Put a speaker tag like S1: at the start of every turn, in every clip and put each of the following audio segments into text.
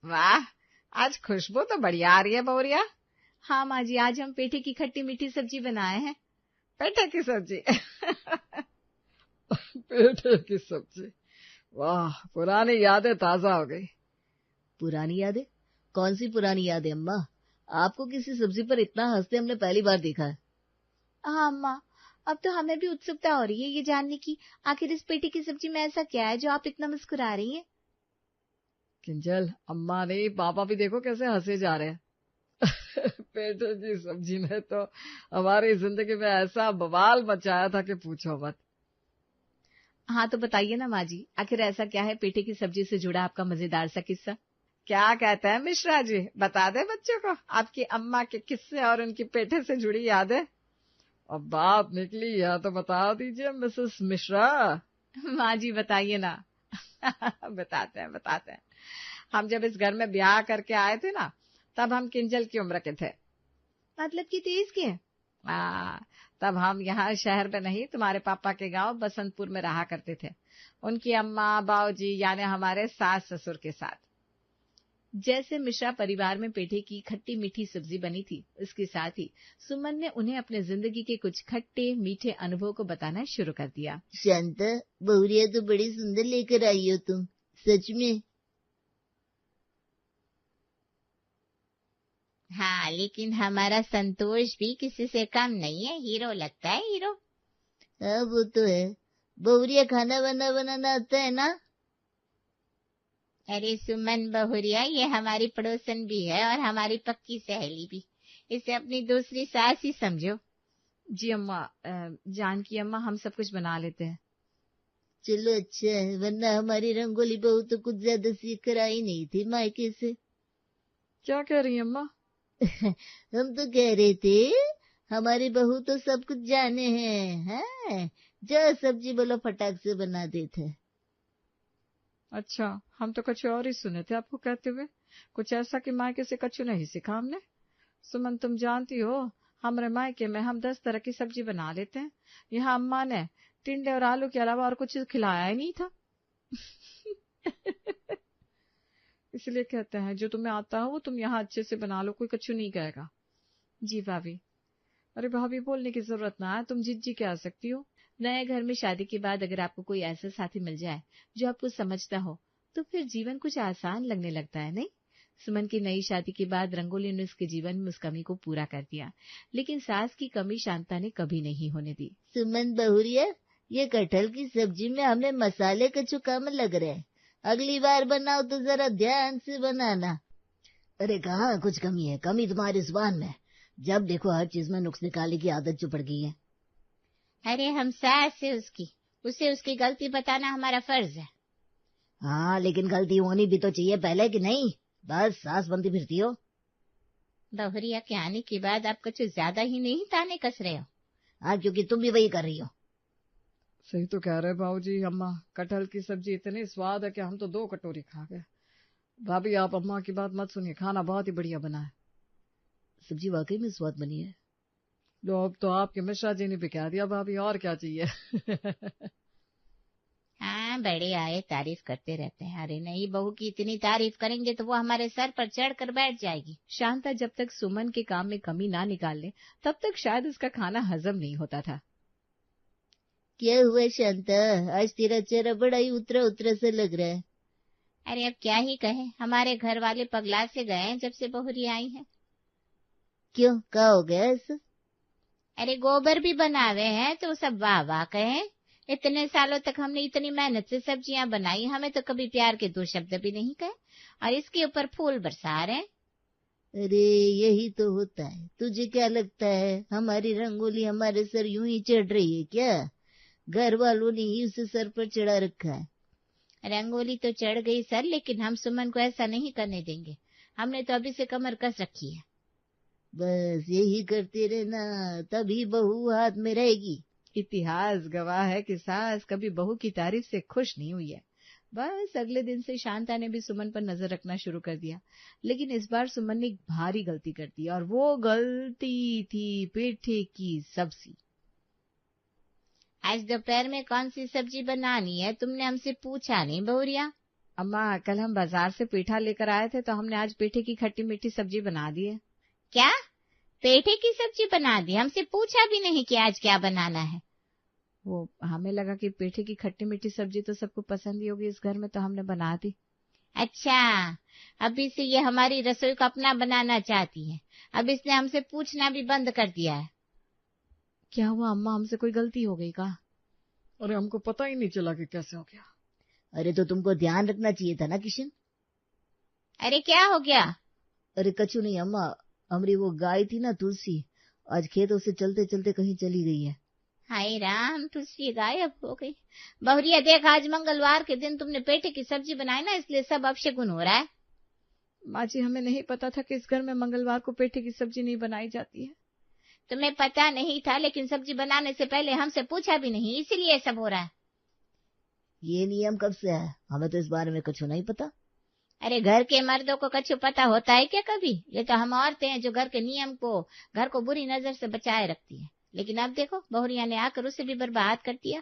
S1: वाह, आज खुशबू तो बढ़िया आ रही है बहुरिया। हाँ माँ जी, आज हम पेठे की खट्टी मीठी सब्जी बनाए हैं। पेठे की सब्जी? पेठे की सब्जी, वाह, पुरानी यादें ताजा हो गई।
S2: पुरानी यादें? कौन सी पुरानी यादें अम्मा? आपको किसी सब्जी पर इतना हंसते हमने पहली बार देखा है।
S1: हाँ अम्मा, अब तो हमें भी उत्सुकता हो रही है ये जानने की, आखिर इस पेठे की सब्जी में ऐसा क्या है जो आप इतना मुस्कुरा रही हैं?
S2: किंजल, अम्मा नहीं, पापा भी देखो कैसे हंसे जा रहे हैं। पेठे की सब्जी ने तो हमारी जिंदगी में ऐसा बवाल मचाया था कि पूछो मत।
S1: हाँ तो बताइए ना माँ जी, आखिर ऐसा क्या है पेठे की सब्जी से जुड़ा आपका मजेदार सा किस्सा? क्या कहते हैं मिश्रा जी, बता दे बच्चों को आपकी अम्मा के किस्से और उनकी पेठे से जुड़ी यादें। अब बात निकली है तो बता दीजिए मिसेस मिश्रा। माँ जी बताइए ना। बताते हैं। हम जब इस घर में ब्याह करके आए थे ना, तब हम किंजल की उम्र के थे। मतलब कि 23 के? तब हम यहाँ शहर में नहीं, तुम्हारे पापा के गांव बसंतपुर में रहा करते थे, उनकी अम्मा बाऊजी यानी हमारे सास ससुर के साथ। जैसे मिश्रा परिवार में पेठे की खट्टी मीठी सब्जी बनी थी, इसके साथ ही सुमन ने उन्हें अपने जिंदगी के कुछ खट्टे मीठे अनुभव को बताना शुरू कर दिया।
S2: शांता, बहुरिया तो बड़ी सुंदर लेकर आई हो तुम, सच में।
S1: हाँ, लेकिन हमारा संतोष भी किसी से कम नहीं है, हीरो लगता है, हीरो।
S2: हाँ वो तो है। बहुरिया खाना बनाना आता है ना?
S1: अरे सुमन बहुरिया, ये हमारी पड़ोसन भी है और हमारी पक्की सहेली भी, इसे अपनी दूसरी सास ही समझो। जी अम्मा, जानकी अम्मा, हम सब कुछ बना लेते हैं।
S2: चलो अच्छा है, वरना हमारी रंगोली बहू तो कुछ ज्यादा सीख कर आई नहीं थी मायके से। क्या कह रही अम्मा? हम तो कह रहे थे हमारी बहू तो सब कुछ जाने हैं, जो सब्जी बोलो फटाक से बना देते। अच्छा, हम तो कुछ और ही सुने थे आपको कहते हुए, कुछ ऐसा कि मायके से कछु नहीं सीखा हमने। सुमन, तुम जानती हो हमारे मायके में हम 10 तरह की सब्जी बना लेते हैं। यहाँ अम्मा ने टिंडे और आलू के अलावा और कुछ खिलाया ही नहीं था। इसलिए कहते हैं जो तुम्हें आता हो वो तुम यहाँ अच्छे से बना लो, कोई कछु नहीं कहेगा। जी भाभी। अरे भाभी बोलने की जरूरत ना है, तुम जिद जी के आ सकती हो। नए घर में शादी के बाद अगर आपको कोई ऐसा साथी मिल जाए जो आपको समझता हो, तो फिर जीवन कुछ आसान लगने लगता है, नहीं? सुमन की नई शादी के बाद रंगोली ने उसके जीवन में उस कमी को पूरा कर दिया, लेकिन सास की कमी शांता ने कभी नहीं होने दी। सुमन बहुरिया, ये कटहल की सब्जी में हमें मसाले कछु कम लग रहे हैं, अगली बार बनाओ तो जरा ध्यान से बनाना। अरे कहाँ कुछ कमी है, कमी तुम्हारी जुबान में। जब देखो हर चीज में नुक्स निकालने की आदत जो पड़ गई है।
S1: अरे हम सास है उसकी, उसे उसकी गलती बताना हमारा फर्ज है।
S2: हाँ, लेकिन गलती होनी भी तो चाहिए पहले, कि नहीं बस सास बनती फिरती हो।
S1: बहुरिया के आने के बाद आप कुछ ज्यादा ही नहीं ताने कस रहे हो।
S2: हाँ, क्योंकि तुम भी वही कर रही हो। सही तो कह रहे बाबूजी, अम्मा कटहल की सब्जी इतनी स्वाद है कि हम तो 2 कटोरी खा गए। भाभी आप अम्मा की बात मत सुनिए, खाना बहुत ही बढ़िया बना है। सब्जी वाकई में स्वाद बनी है। लो, अब तो आपके मिश्रा जी ने भी कह दिया भाभी, और क्या चाहिए।
S1: हाँ, बड़े आए तारीफ करते रहते हैं। अरे नहीं, बहू की इतनी तारीफ करेंगे तो वो हमारे सर पर चढ़ कर बैठ जाएगी। शांता जब तक सुमन के काम में कमी ना निकाल ले, तब तक शायद उसका खाना हजम नहीं होता था।
S2: क्या हुआ शांता, आज तेरा चेहरा बड़ा ही उतरा उतरा सा लग रहा है।
S1: अरे अब क्या ही कहे, हमारे घर वाले पगला से गए हैं जब से बहुरी आई है।
S2: क्यों, क्या हो गया ऐसा?
S1: अरे गोबर भी बनावे हैं तो सब वाह वाह कहे। इतने सालों तक हमने इतनी मेहनत से सब्जियां बनाई, हमें तो कभी प्यार के 2 शब्द भी नहीं कहे, और इसके ऊपर फूल बरसा रहे हैं।
S2: अरे यही तो होता है। तुझे क्या लगता है हमारी रंगोली हमारे सर यूं ही चढ़ रही है क्या? घर वालों ने ही उसे सर पर चढ़ा रखा है।
S1: रंगोली तो चढ़ गई सर, लेकिन हम सुमन को ऐसा नहीं करने देंगे। हमने तो अभी से कमर कस रखी है।
S2: बस यही करते रहना, तभी बहू हाथ में रहेगी। इतिहास गवाह है कि सास कभी बहू की तारीफ से खुश नहीं हुई है। बस अगले दिन से शांता ने भी सुमन पर नजर रखना शुरू कर दिया, लेकिन इस बार सुमन ने एक भारी गलती कर दी, और वो गलती थी पेठे की सब्जी।
S1: आज दोपहर में कौन सी सब्जी बनानी है, तुमने हमसे पूछा नहीं बहुरिया? अम्मा, कल हम बाजार से पेठा लेकर आए थे तो हमने आज पेठे की खट्टी मीठी सब्जी बना दी है।
S2: क्या? पेठे की सब्जी बना दी? हमसे पूछा भी नहीं कि आज क्या बनाना है।
S1: वो हमें लगा कि पेठे की खट्टी मीठी सब्जी तो सबको पसंद ही होगी इस घर में, तो हमने बना दी।
S2: अच्छा, अभी से ये हमारी रसोई को अपना बनाना चाहती है। अब इसने हमसे पूछना भी बंद कर दिया है।
S1: क्या हुआ अम्मा, हमसे कोई गलती हो गई का? अरे हमको पता ही नहीं चला कि कैसे हो गया।
S3: अरे तो तुमको ध्यान रखना चाहिए था ना किशन।
S2: अरे क्या हो गया?
S3: अरे कछु नहीं अम्मा, हमारी वो गाय थी ना तुलसी, आज खेतों से चलते चलते कहीं चली गई है।
S2: हाय राम, तुलसी गायब हो गई। बहुरिया देख, आज मंगलवार के दिन तुमने पेठे की सब्जी बनाई ना, इसलिए सब अपशगुन हो रहा है।
S1: माँ जी, हमें नहीं पता था कि इस घर में मंगलवार को पेठे की सब्जी नहीं बनाई जाती है।
S2: तुम्हें पता नहीं था, लेकिन सब्जी बनाने से पहले हमसे पूछा भी नहीं, इसीलिए सब हो रहा है।
S3: ये नियम कब से है? हमें तो इस बारे में कुछ नहीं पता।
S2: अरे घर के मर्दों को कछु पता होता है क्या कभी? ये तो हम औरतें हैं जो घर के नियम को, घर को बुरी नजर से बचाए रखती है। लेकिन अब देखो, बहुरिया ने आकर उसे भी बर्बाद कर दिया।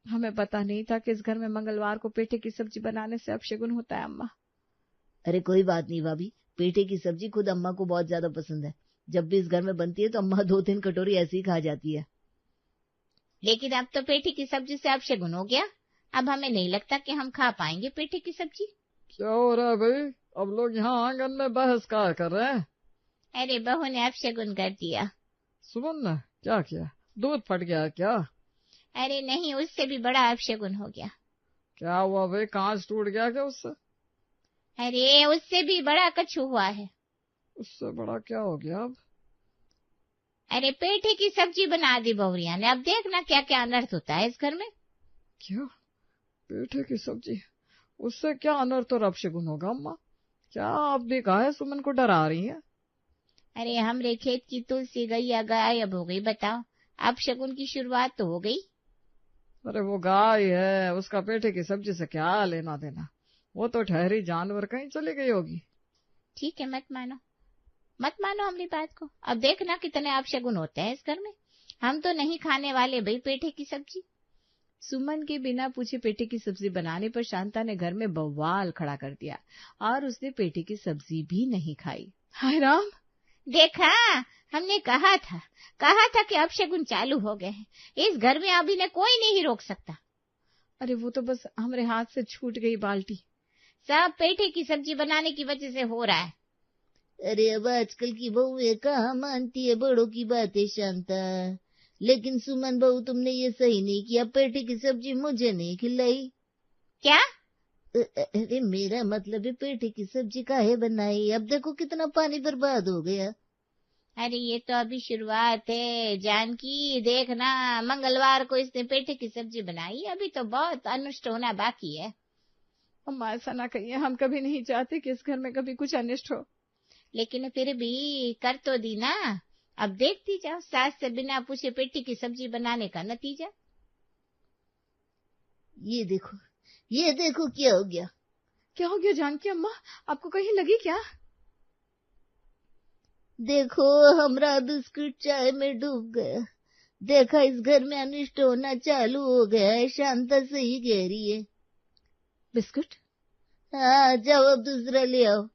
S1: हमें पता नहीं था कि इस घर में मंगलवार को पेठे की सब्जी बनाने से अपशगुन होता है अम्मा।
S3: अरे कोई बात नहीं भाभी, पेठे की सब्जी खुद अम्मा को बहुत ज्यादा पसंद है। जब भी इस घर में बनती है तो अम्मा 2-3 कटोरी ऐसे ही खा जाती है।
S2: लेकिन अब तो पेठे की सब्जी से अपशगुन हो गया। अब हमें नहीं लगता कि हम खा पाएंगे पेठे की सब्जी।
S1: क्या हो रहा है भाई? अब लोग यहाँ आंगन में बहस क्या कर रहे हैं?
S2: अरे बहू ने अपशगुन कर दिया।
S1: सुमन ने क्या किया? दूध फट गया क्या?
S2: अरे नहीं, उससे भी बड़ा अपशगुन हो गया।
S1: क्या हुआ भाई, कांच टूट गया क्या उससे?
S2: अरे उससे भी बड़ा कछु हुआ है।
S1: उससे बड़ा क्या हो गया अब?
S2: अरे पेठे की सब्जी बना दी बहुरिया ने, अब देखना क्या क्या अनर्थ होता है इस घर में।
S1: क्या? पेठे की सब्जी? उससे क्या अनर्थ और अपशगुन होगा अम्मा? क्या आप भी कहा है सुमन को डरा रही हैं?
S2: अरे हमरे खेत की तुलसी गई या गायब हो गई, बताओ, अपशगुन की शुरुआत तो हो गई।
S1: अरे वो गाय है, उसका पेठे की सब्जी से क्या लेना देना? वो तो ठहरी जानवर, कहीं चली गई होगी।
S2: ठीक है, मत मानो हमारी बात को। अब देखना कितने अपशगुन होते हैं इस घर में। हम तो नहीं खाने वाले भाई पेठे की सब्जी।
S1: सुमन के बिना पूछे पेठे की सब्जी बनाने पर शांता ने घर में बवाल खड़ा कर दिया और उसने पेठे की सब्जी भी नहीं खाई। हाय राम,
S2: देखा, हमने कहा था कि अपशगुन चालू हो गए हैं। इस घर में अभी ने कोई नहीं रोक सकता।
S1: अरे वो तो बस हमारे हाथ से छूट गई बाल्टी।
S2: सब पेठे की सब्जी बनाने की वजह से हो रहा है।
S3: अरे अब आजकल की बहुएं कहाँ मानती है बड़ों की बातें शांता। लेकिन सुमन बहू, तुमने ये सही नहीं किया, पेठे की सब्जी मुझे नहीं खिलाई।
S2: क्या?
S3: अरे मेरा मतलब है पेठे की सब्जी काहे बनाई? अब देखो कितना पानी बर्बाद हो गया।
S2: अरे ये तो अभी शुरुआत है जानकी, देखना मंगलवार को इसने पेठे की सब्जी बनाई, अभी तो बहुत अनिष्ट होना बाकी है।
S1: अम्मा ऐसा ना कहिए, हम कभी नहीं चाहते कि इस घर में कभी कुछ अनिष्ट हो।
S2: लेकिन फिर भी कर तो दी ना। अब देखती जाओ सास से बिना पूछे पेठी की सब्जी बनाने का नतीजा।
S3: ये देखो क्या हो गया।
S1: क्या हो गया जानकी अम्मा, आपको कहीं लगी क्या?
S3: देखो, हमारा बिस्कुट चाय में डूब गया। देखा, इस घर में अनिष्ट होना चालू हो गया है। शांता सही कह रही है।
S1: बिस्कुट?
S3: हाँ, जाओ अब दूसरा ले आओ।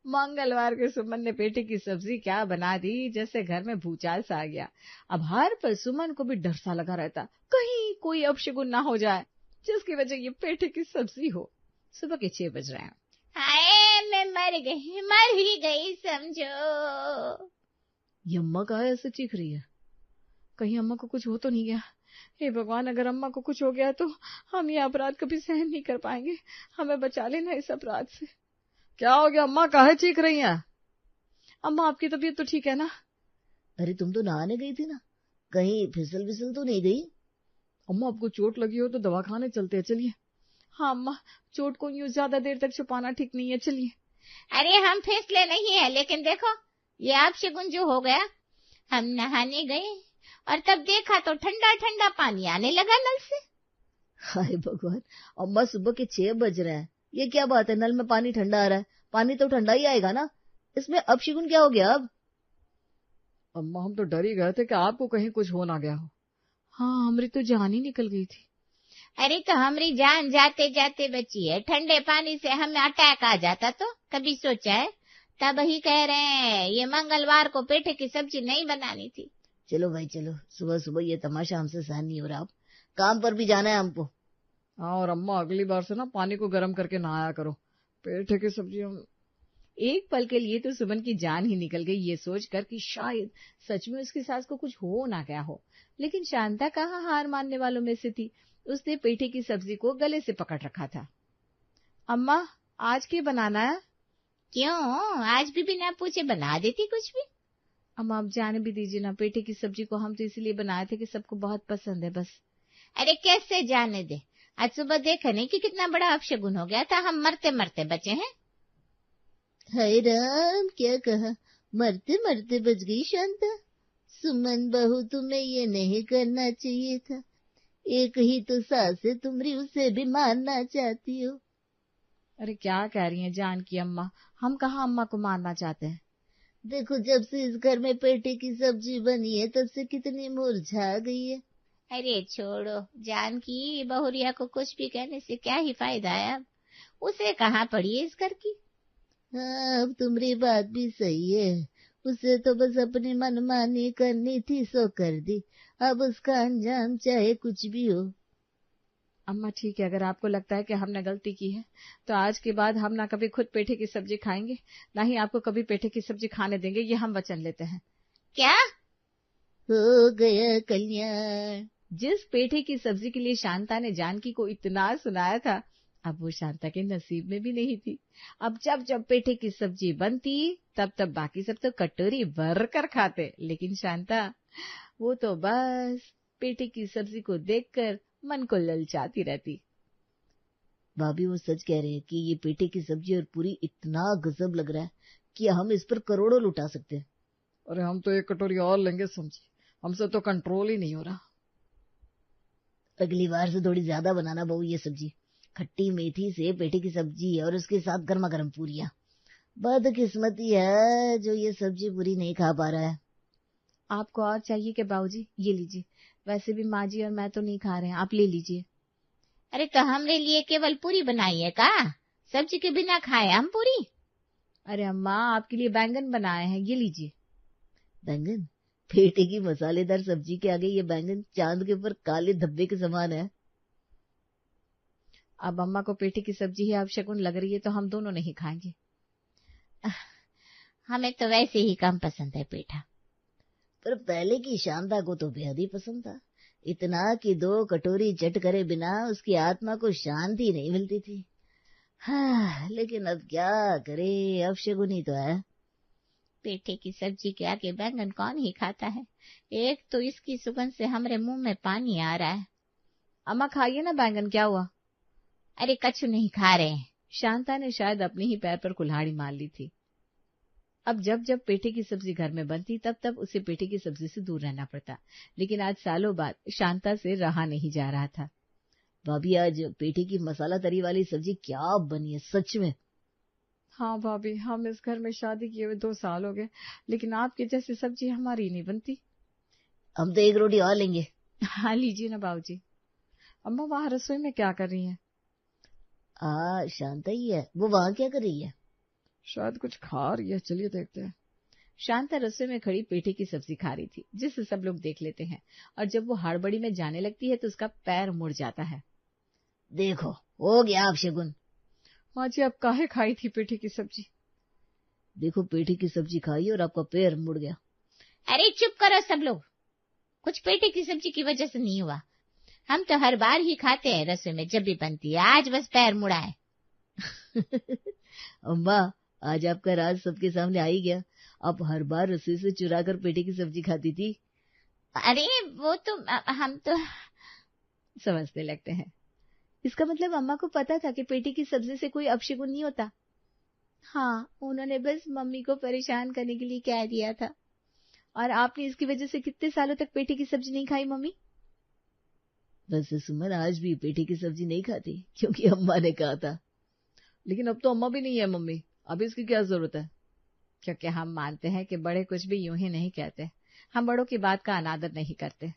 S1: मंगलवार के सुमन ने पेठे की सब्जी क्या बना दी, जैसे घर में भूचाल सा आ गया। अब हर पल सुमन को भी डर सा लगा रहता, कहीं कोई अपशगुन ना हो जाए जिसकी वजह ये पेठे की सब्जी हो। सुबह के 6 बज रहे हैं।
S2: हाय, मैं मर ही गई समझो।
S1: ये अम्मा कहाँ ऐसे चीख रही है? कहीं अम्मा को कुछ हो तो नहीं गया? हे भगवान, अगर अम्मा को कुछ हो गया तो हम ये अपराध कभी सहन नहीं कर पाएंगे। हमें बचा लेना इस अपराध से। क्या हो गया अम्मा, काहे चीख रही हैं? अम्मा आपकी तबीयत तो ठीक है ना?
S3: अरे तुम तो नहाने गई थी ना, कहीं फिसल तो नहीं गई?
S1: अम्मा आपको चोट लगी हो तो दवाखाने चलते हैं, चलिए। हाँ अम्मा, चोट को यूं ज्यादा देर तक छुपाना ठीक नहीं है, चलिए।
S2: अरे हम फैसले नहीं है, लेकिन देखो ये अपशगुन जो हो गया। हम नहाने गए और तब देखा तो ठंडा ठंडा पानी आने लगा नल से।
S3: हाय भगवान, अम्मा सुबह के 6 बज रहे हैं, ये क्या बात है? नल में पानी ठंडा आ रहा है, पानी तो ठंडा ही आएगा ना, इसमें अपशगुन क्या हो गया अब?
S1: अम्मा हम तो डर ही गए थे कि आपको कहीं कुछ हो ना गया हो। हाँ, हमारी तो जान ही निकल गई थी।
S3: अरे तो हमारी जान जाते जाते बची है, ठंडे पानी से हमें अटैक आ जाता तो कभी सोचा है? तब ही कह रहे हैं ये मंगलवार को पेठे की सब्जी नहीं बनानी थी। चलो भाई चलो, सुबह सुबह ये तमाशा हमसे सहन नहीं हो रहा, अब काम पर भी जाना है हमको।
S1: और अम्मा अगली बार से ना पानी को गर्म करके नहाया करो, पेठे की सब्जी हम।
S2: एक पल के लिए तो सुमन की जान ही निकल गई ये सोचकर कि शायद सच में उसकी सास को कुछ हो ना क्या हो, लेकिन शांता कहाँ हार मानने वालों में से थी। उसने पेठे की सब्जी को गले से पकड़ रखा था। अम्मा आज क्या बनाना है?
S3: क्यों, आज भी बिना पूछे बना देती कुछ भी।
S2: अम्मा आप जाने भी दीजिए ना, पेठे की सब्जी को हम तो इसलिए बनाए थे कि सबको बहुत पसंद है बस।
S3: अरे कैसे जाने दे, आज सुबह देखा नहीं कि कितना बड़ा अपशगुन हो गया था, हम मरते मरते बचे हैं। हाय राम, क्या कहा, मरते मरते बच गई शांता। सुमन बहू तुम्हें ये नहीं करना चाहिए था, एक ही तो सास है तुम्हारी, उसे भी मारना चाहती हो।
S2: अरे क्या कह रही हैं जान की अम्मा, हम कहाँ अम्मा को मारना चाहते हैं।
S3: देखो जब से इस घर में पेठे की सब्जी बनी है तब से कितनी मुरझा गई है। अरे छोड़ो, जान की बहुरिया को कुछ भी कहने से क्या ही फायदा है, अब उसे कहाँ पड़ी है इस घर की। हाँ अब तुम्हारी बात भी सही है, उसे तो बस अपनी मनमानी करनी थी सो कर दी, अब उसका अंजाम चाहे कुछ भी हो।
S2: अम्मा ठीक है, अगर आपको लगता है कि हमने गलती की है तो आज के बाद हम ना कभी खुद पेठे की सब्जी खाएंगे, ना ही आपको कभी पेठे की सब्जी खाने देंगे, ये हम वचन लेते हैं।
S3: क्या हो गया कल्याण?
S2: जिस पेठे की सब्जी के लिए शांता ने जानकी को इतना सुनाया था, अब वो शांता के नसीब में भी नहीं थी। अब जब जब पेठे की सब्जी बनती तब तब बाकी सब तो कटोरी भर कर खाते, लेकिन शांता वो तो बस पेठे की सब्जी को देखकर मन को ललचाती रहती।
S3: भाभी वो सच कह रहे हैं कि ये पेठे की सब्जी और पूरी इतना गजब लग रहा है कि हम इस पर करोड़ों लुटा सकते हैं।
S1: अरे हम तो एक कटोरी और लेंगे समझे, हमसे तो कंट्रोल ही नहीं हो रहा।
S3: अगली बार से थोड़ी ज्यादा बनाना बहू ये सब्जी, खट्टी मेथी से पेठे की सब्जी और उसके साथ गर्मा गर्म पूरियां। बदकिस्मती है जो ये सब्जी पूरी नहीं खा पा रहा है।
S2: आपको और चाहिए कि बाबूजी? ये लीजिए, वैसे भी माँ जी और मैं तो नहीं खा रहे हैं, आप ले लीजिए।
S3: अरे तो हमरे लिए केवल पूरी बनाई है का, सब्जी के बिना खाए हम पूरी?
S2: अरे अम्मा आपके लिए बैंगन बनाए हैं, ये लीजिए।
S3: बैंगन? पेठे की मसालेदार सब्जी के आगे ये बैंगन चांद के ऊपर काले धब्बे के समान है।
S2: अब अम्मा को पेठे की सब्जी ही अपशगुन लग रही है तो हम दोनों नहीं खाएंगे।
S3: हमें तो वैसे ही कम पसंद है पेठा, पर पहले की शांता को तो बेहद ही पसंद था, इतना कि 2 कटोरी चट करे बिना उसकी आत्मा को शांति नहीं मिलती थी। हाँ, लेकिन अब क्या करे, अपशगुन ही तो है। पेठे की सब्जी के आगे बैंगन कौन ही खाता है, एक तो इसकी सुगंध से हमारे मुंह में पानी आ रहा है।
S2: अम्मा खाइए ना बैंगन, क्या हुआ?
S3: अरे कछु नहीं खा रहे हैं।
S2: शांता ने शायद अपने ही पैर पर कुल्हाड़ी मार ली थी। अब जब जब पेठे की सब्जी घर में बनती तब तब उसे पेठे की सब्जी से दूर रहना पड़ता, लेकिन आज सालों बाद शांता से रहा नहीं जा रहा था।
S3: भाभी आज पेठे की मसाला तरी वाली सब्जी क्या बनी है सच में।
S2: हाँ भाभी, हम इस घर में शादी किए हुए 2 साल हो गए, लेकिन आपके जैसी सब्जी हमारी नहीं बनती।
S3: हम तो 1 रोटी और लेंगे।
S2: हाँ लीजिए ना बाबूजी। अम्मा वहाँ रसोई में क्या कर रही हैं?
S3: शांता ही है, वो वहाँ क्या कर रही है?
S1: शायद कुछ खा रही है, चलिए देखते हैं।
S2: शांता रसोई में खड़ी पेठे की सब्जी खा रही थी, जिसे सब लोग देख लेते हैं, और जब वो हड़बड़ी में जाने लगती है तो उसका पैर मुड़ जाता है।
S3: देखो हो गया अपशगुन।
S2: माँ जी आप काहे खाई थी पेठे की सब्जी?
S3: देखो पेठे की सब्जी खाई और आपका पैर मुड़ गया। अरे चुप करो सब लोग, कुछ पेठे की सब्जी की वजह से नहीं हुआ, हम तो हर बार ही खाते हैं रसोई में जब भी बनती है, आज बस पैर मुड़ा है। अम्मा आज आपका राज सबके सामने आ ही गया, आप हर बार रसोई से चुरा कर पेठे की सब्जी खाती थी। अरे वो तो हम तो
S2: समझने लगते हैं। इसका मतलब अम्मा को पता था कि पेठे की सब्जी से कोई अपशगुन नहीं होता। हाँ, उन्होंने बस मम्मी को परेशान करने के लिए कह दिया था। और आपने इसकी वजह से कितने सालों तक पेठे की सब्जी नहीं खाई मम्मी?
S3: वैसे सुमन आज भी पेठे की सब्जी नहीं खाती क्योंकि अम्मा ने कहा था।
S1: लेकिन अब तो अम्मा भी नहीं है मम्मी, अब इसकी क्या जरूरत है?
S2: क्योंकि हम मानते हैं कि बड़े कुछ भी यूं ही नहीं कहते, हम बड़ों की बात का अनादर नहीं करते।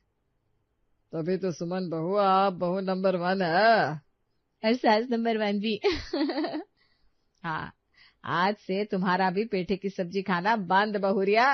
S1: तभी तो सुमन बहू आप बहू नंबर 1 है
S2: और सास नंबर 1 भी।
S1: हाँ, आज से तुम्हारा भी पेठे की सब्जी खाना बंद बहुरिया।